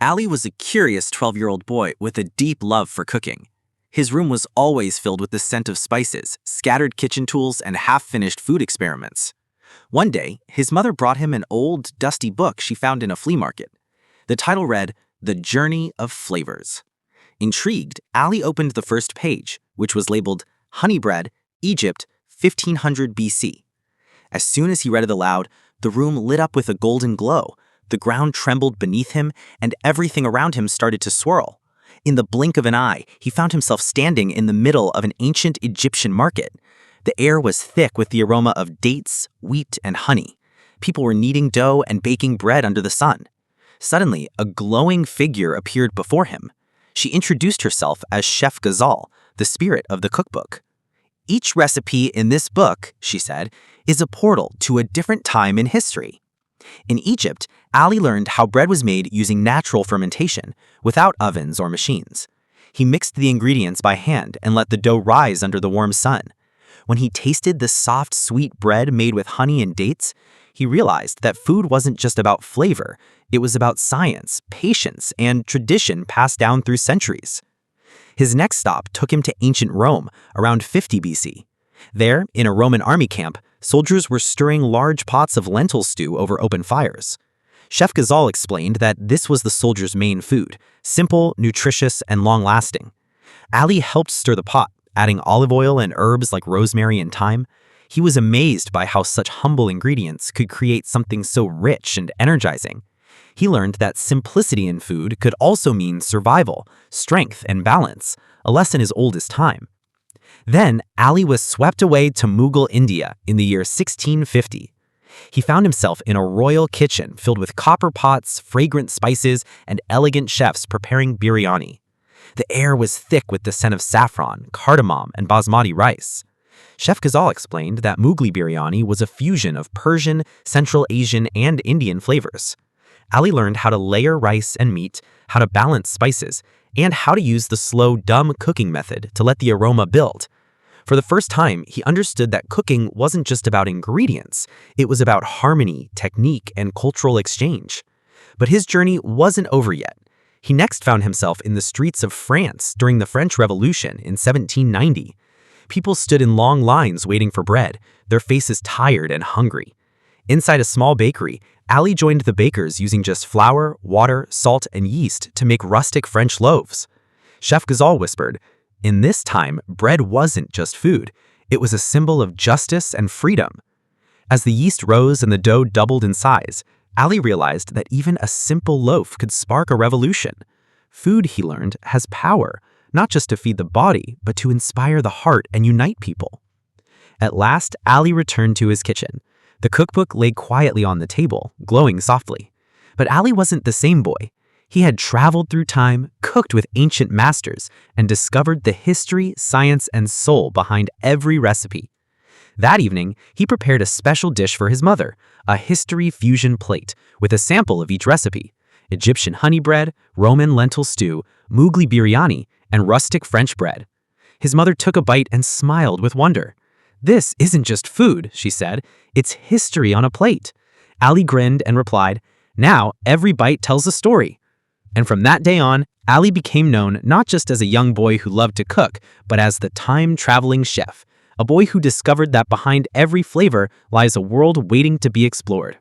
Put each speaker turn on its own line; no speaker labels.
Ali was a curious 12-year-old boy with a deep love for cooking. His room was always filled with the scent of spices, scattered kitchen tools, and half-finished food experiments. One day, his mother brought him an old, dusty book she found in a flea market. The title read, The Journey of Flavors. Intrigued, Ali opened the first page, which was labeled Honey Bread, Egypt, 1500 BC. As soon as he read it aloud, the room lit up with a golden glow. The ground trembled beneath him, and everything around him started to swirl. In the blink of an eye, he found himself standing in the middle of an ancient Egyptian market. The air was thick with the aroma of dates, wheat, and honey. People were kneading dough and baking bread under the sun. Suddenly, a glowing figure appeared before him. She introduced herself as Chef Ghazal, the spirit of the cookbook. "Each recipe in this book," she said, "is a portal to a different time in history." In Egypt, Ali learned how bread was made using natural fermentation, without ovens or machines. He mixed the ingredients by hand and let the dough rise under the warm sun. When he tasted the soft, sweet bread made with honey and dates, he realized that food wasn't just about flavor, it was about science, patience, and tradition passed down through centuries. His next stop took him to ancient Rome, around 50 BC. There, in a Roman army camp, soldiers were stirring large pots of lentil stew over open fires. Chef Ghazal explained that this was the soldiers' main food, simple, nutritious, and long-lasting. Ali helped stir the pot, adding olive oil and herbs like rosemary and thyme. He was amazed by how such humble ingredients could create something so rich and energizing. He learned that simplicity in food could also mean survival, strength, and balance, a lesson as old as time. Then, Ali was swept away to Mughal India in the year 1650. He found himself in a royal kitchen filled with copper pots, fragrant spices, and elegant chefs preparing biryani. The air was thick with the scent of saffron, cardamom, and basmati rice. Chef Ghazal explained that Mughal biryani was a fusion of Persian, Central Asian, and Indian flavors. Ali learned how to layer rice and meat, how to balance spices, and how to use the slow, dumb cooking method to let the aroma build. For the first time, he understood that cooking wasn't just about ingredients, it was about harmony, technique, and cultural exchange. But his journey wasn't over yet. He next found himself in the streets of France during the French Revolution in 1790. People stood in long lines waiting for bread, their faces tired and hungry. Inside a small bakery, Ali joined the bakers using just flour, water, salt, and yeast to make rustic French loaves. Chef Ghazal whispered, "In this time, bread wasn't just food. It was a symbol of justice and freedom." As the yeast rose and the dough doubled in size, Ali realized that even a simple loaf could spark a revolution. Food, he learned, has power, not just to feed the body, but to inspire the heart and unite people. At last, Ali returned to his kitchen. The cookbook lay quietly on the table, glowing softly. But Ali wasn't the same boy. He had traveled through time, cooked with ancient masters, and discovered the history, science, and soul behind every recipe. That evening, he prepared a special dish for his mother, a history fusion plate with a sample of each recipe: Egyptian honey bread, Roman lentil stew, Mughal biryani, and rustic French bread. His mother took a bite and smiled with wonder. "This isn't just food," she said. "It's history on a plate." Ali grinned and replied, "Now every bite tells a story." And from that day on, Ali became known not just as a young boy who loved to cook, but as the time-traveling chef, a boy who discovered that behind every flavor lies a world waiting to be explored.